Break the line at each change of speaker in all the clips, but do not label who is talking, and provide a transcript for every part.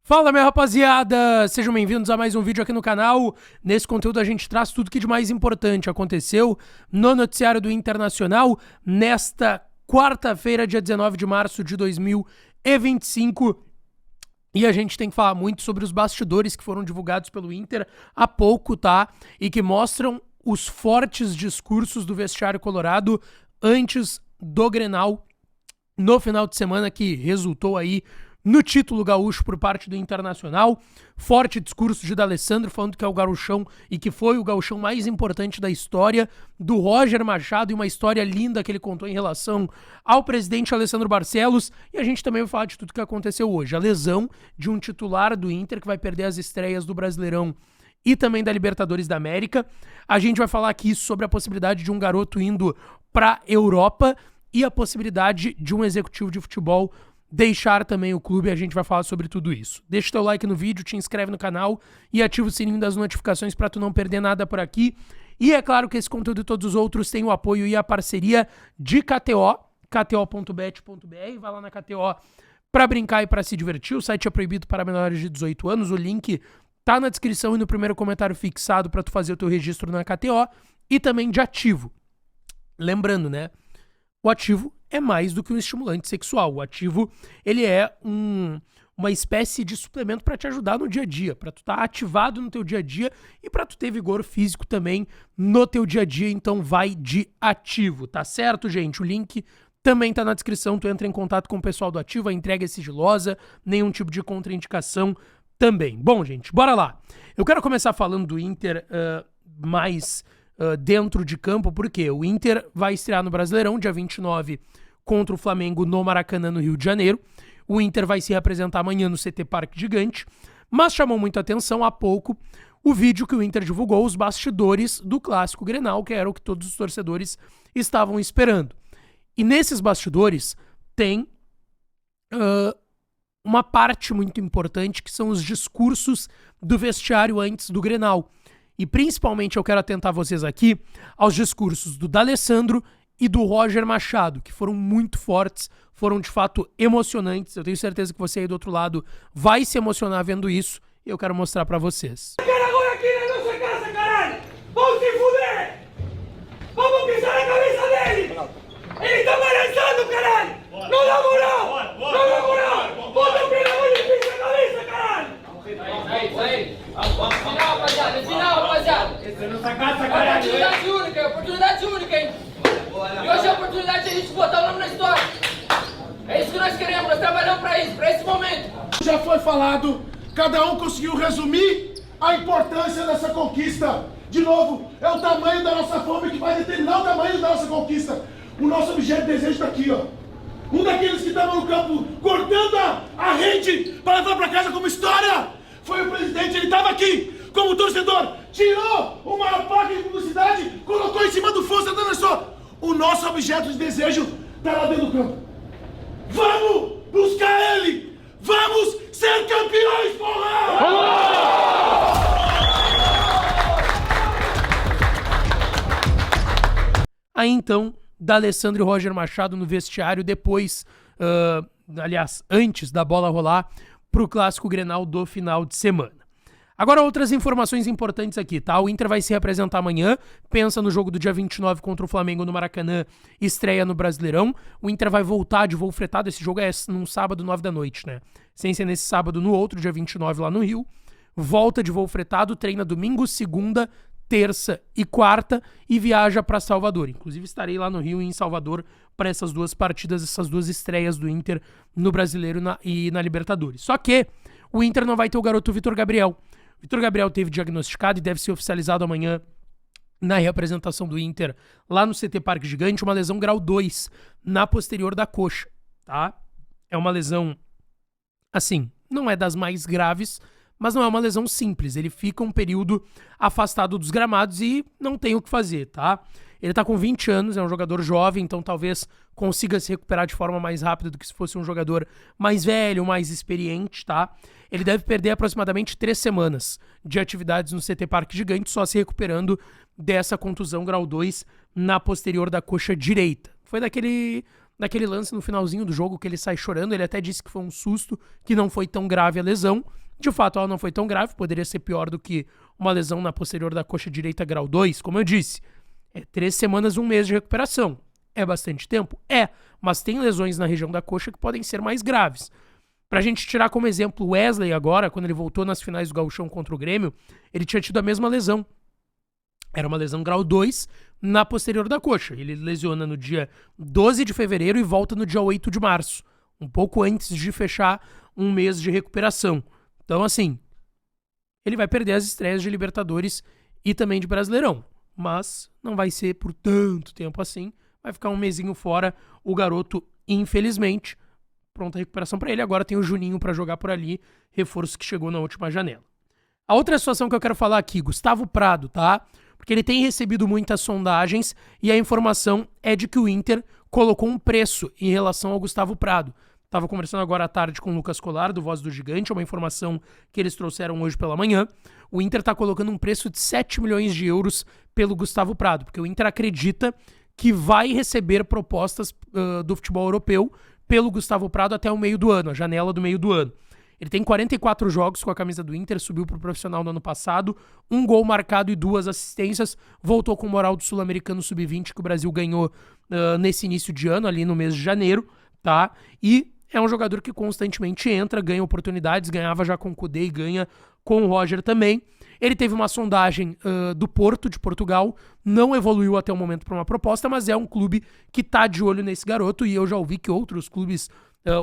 Fala, minha rapaziada! Sejam bem-vindos a mais um vídeo aqui no canal. Nesse conteúdo a gente traz tudo que de mais importante aconteceu no noticiário do Internacional nesta quarta-feira, dia 19 de março de 2025. E a gente tem que falar muito sobre os bastidores que foram divulgados pelo Inter há pouco, tá? E que mostram os fortes discursos do vestiário colorado antes do Grenal no final de semana, que resultou aí no título gaúcho por parte do Internacional. Forte discurso de D'Alessandro falando que é o gauchão e que foi o gauchão mais importante da história, do Roger Machado, e uma história linda que ele contou em relação ao presidente Alessandro Barcelos. E a gente também vai falar de tudo que aconteceu hoje. A lesão de um titular do Inter que vai perder as estreias do Brasileirão e também da Libertadores da América. A gente vai falar aqui sobre a possibilidade de um garoto indo para Europa e a possibilidade de um executivo de futebol deixar também o clube. A gente vai falar sobre tudo isso. Deixa o teu like no vídeo, te inscreve no canal e ativa o sininho das notificações para tu não perder nada por aqui. E é claro que esse conteúdo e todos os outros têm o apoio e a parceria de KTO, kto.bet.br. Vai lá na KTO para brincar e para se divertir. O site é proibido para menores de 18 anos. O link tá na descrição e no primeiro comentário fixado para tu fazer o teu registro na KTO. E também de ativo. Lembrando, né? O ativo é mais do que um estimulante sexual. O ativo, ele é uma espécie de suplemento para te ajudar no dia a dia, para tu estar ativado no teu dia a dia e para tu ter vigor físico também no teu dia a dia. Então vai de ativo, tá certo, gente? O link também tá na descrição. Tu entra em contato com o pessoal do ativo, a entrega é sigilosa, nenhum tipo de contraindicação também. Bom, gente, bora lá. Eu quero começar falando do Inter mais dentro de campo, porque o Inter vai estrear no Brasileirão, dia 29, contra o Flamengo no Maracanã, no Rio de Janeiro. O Inter vai se representar amanhã no CT Parque Gigante, mas chamou muita atenção há pouco o vídeo que o Inter divulgou, os bastidores do Clássico Grenal, que era o que todos os torcedores estavam esperando. E nesses bastidores tem uma parte muito importante, que são os discursos do vestiário antes do Grenal. E principalmente eu quero atentar vocês aqui aos discursos do D'Alessandro e do Roger Machado, que foram muito fortes, foram de fato emocionantes. Eu tenho certeza que você aí do outro lado vai se emocionar vendo isso, e eu quero mostrar pra vocês.
Agora aqui na nossa casa, caralho! Vamos se fuder! Vamos pisar na cabeça dele! Ele tá balançando, caralho! Não dá moral! Não dá moral! Bota o pelo e pisa a cabeça, caralho!
Isso aí. Final, rapaziada. Final, rapaziada.
Nossa casa, caralho!
Oportunidade única, hein? E hoje é a oportunidade de a gente botar o nome na história. É isso que nós queremos, nós trabalhamos pra isso, pra esse momento.
Já foi falado, cada um conseguiu resumir a importância dessa conquista. De novo, é o tamanho da nossa fome que vai determinar o tamanho da nossa conquista. O nosso objeto de desejo está aqui, ó. Um daqueles que estava no campo cortando a rede para levar para casa como história foi o presidente. Ele estava aqui como torcedor, tirou uma placa de publicidade, colocou em cima do fosso, dando só. O nosso objeto de desejo está lá dentro do campo. Vamos buscar ele! Vamos ser campeões, porra!
Aí então, D'Alessandro e Roger Machado no vestiário, depois, aliás, antes da bola rolar pro Clássico Grenal do final de semana. Agora outras informações importantes aqui, tá? O Inter vai se representar amanhã, pensa no jogo do dia 29 contra o Flamengo no Maracanã, estreia no Brasileirão. O Inter vai voltar de voo fretado, esse jogo é num sábado 9 da noite, né? Sem ser nesse sábado, no outro, dia 29 lá no Rio. Volta de voo fretado, treina domingo, segunda, terça e quarta e viaja para Salvador. Inclusive estarei lá no Rio e em Salvador para essas duas partidas, essas duas estreias do Inter no Brasileiro e na Libertadores. Só que o Inter não vai ter o garoto Vitor Gabriel. Vitor Gabriel teve diagnosticado e deve ser oficializado amanhã na representação do Inter lá no CT Parque Gigante, uma lesão grau 2 na posterior da coxa, tá? É uma lesão, assim, não é das mais graves, mas não é uma lesão simples. Ele fica um período afastado dos gramados e não tem o que fazer, tá? Ele tá com 20 anos, é um jogador jovem, então talvez consiga se recuperar de forma mais rápida do que se fosse um jogador mais velho, mais experiente, tá? Ele deve perder aproximadamente 3 semanas de atividades no CT Parque Gigante, só se recuperando dessa contusão grau 2 na posterior da coxa direita. Foi naquele lance no finalzinho do jogo que ele sai chorando, ele até disse que foi um susto, que não foi tão grave a lesão. De fato, ela não foi tão grave, poderia ser pior do que uma lesão na posterior da coxa direita grau 2, como eu disse. É 3 semanas, 1 mês de recuperação. É bastante tempo? É, mas tem lesões na região da coxa que podem ser mais graves. Pra gente tirar como exemplo o Wesley agora, quando ele voltou nas finais do Gauchão contra o Grêmio, ele tinha tido a mesma lesão. Era uma lesão grau 2 na posterior da coxa. Ele lesiona no dia 12 de fevereiro e volta no dia 8 de março, um pouco antes de fechar 1 mês de recuperação. Então, assim, ele vai perder as estreias de Libertadores e também de Brasileirão. Mas não vai ser por tanto tempo assim. Vai ficar 1 mesinho fora o garoto, infelizmente. Pronta a recuperação para ele. Agora tem o Juninho para jogar por ali. Reforço que chegou na última janela. A outra situação que eu quero falar aqui, Gustavo Prado, tá? Porque ele tem recebido muitas sondagens e a informação é de que o Inter colocou um preço em relação ao Gustavo Prado. Estava conversando agora à tarde com o Lucas Colar, do Voz do Gigante, é uma informação que eles trouxeram hoje pela manhã. O Inter está colocando um preço de 7 milhões de euros pelo Gustavo Prado, porque o Inter acredita que vai receber propostas do futebol europeu pelo Gustavo Prado até o meio do ano, a janela do meio do ano. Ele tem 44 jogos com a camisa do Inter, subiu para o profissional no ano passado, 1 gol marcado e 2 assistências, voltou com moral do Sul-Americano Sub-20 que o Brasil ganhou nesse início de ano, ali no mês de janeiro, tá? E é um jogador que constantemente entra, ganha oportunidades, ganhava já com o Kudê e ganha com o Roger também. Ele teve uma sondagem do Porto, de Portugal, não evoluiu até o momento para uma proposta, mas é um clube que tá de olho nesse garoto e eu já ouvi que outros clubes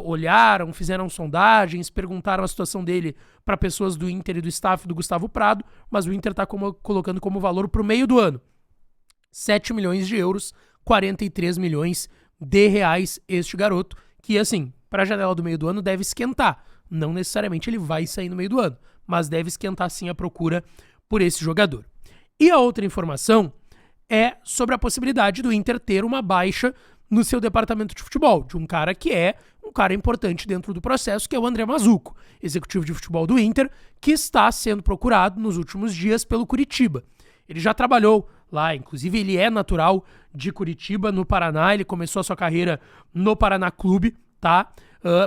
olharam, fizeram sondagens, perguntaram a situação dele para pessoas do Inter e do staff do Gustavo Prado, mas o Inter tá colocando como valor para o meio do ano. 7 milhões de euros, 43 milhões de reais este garoto, que assim, para a janela do meio do ano deve esquentar. Não necessariamente ele vai sair no meio do ano, mas deve esquentar sim a procura por esse jogador. E a outra informação é sobre a possibilidade do Inter ter uma baixa no seu departamento de futebol, de um cara que é um cara importante dentro do processo, que é o André Mazzucco, executivo de futebol do Inter, que está sendo procurado nos últimos dias pelo Curitiba. Ele já trabalhou lá, inclusive ele é natural de Curitiba, no Paraná, ele começou a sua carreira no Paraná Clube, tá?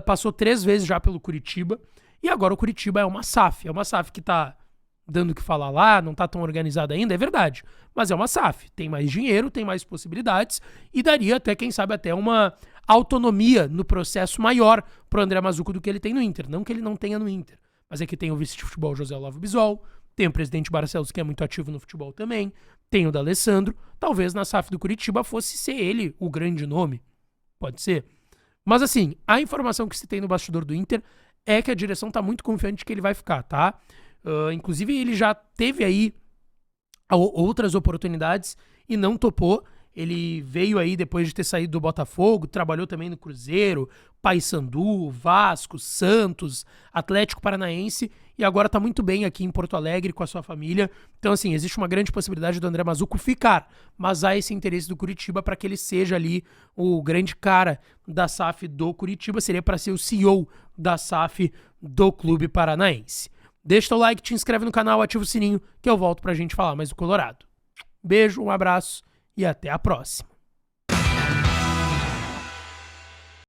Passou 3 vezes já pelo Curitiba, e agora o Curitiba é uma SAF que tá dando o que falar lá, não tá tão organizada ainda, é verdade, mas é uma SAF, tem mais dinheiro, tem mais possibilidades, e daria até, quem sabe, até uma autonomia no processo maior pro André Mazzucco do que ele tem no Inter, não que ele não tenha no Inter, mas é que tem o vice de futebol José Olavo Bisol, tem o presidente Barcelos, que é muito ativo no futebol também, tem o D'Alessandro, talvez na SAF do Curitiba fosse ser ele o grande nome, pode ser. Mas assim, a informação que se tem no bastidor do Inter é que a direção tá muito confiante que ele vai ficar, tá? Inclusive ele já teve aí outras oportunidades e não topou. Ele veio aí depois de ter saído do Botafogo, trabalhou também no Cruzeiro, Paysandu, Vasco, Santos, Atlético Paranaense e agora tá muito bem aqui em Porto Alegre com a sua família. Então assim, existe uma grande possibilidade do André Mazzucco ficar, mas há esse interesse do Curitiba para que ele seja ali o grande cara da SAF do Curitiba, seria para ser o CEO da SAF do clube paranaense. Deixa o like, te inscreve no canal, ativa o sininho que eu volto pra gente falar mais do Colorado. Beijo, um abraço e até a próxima.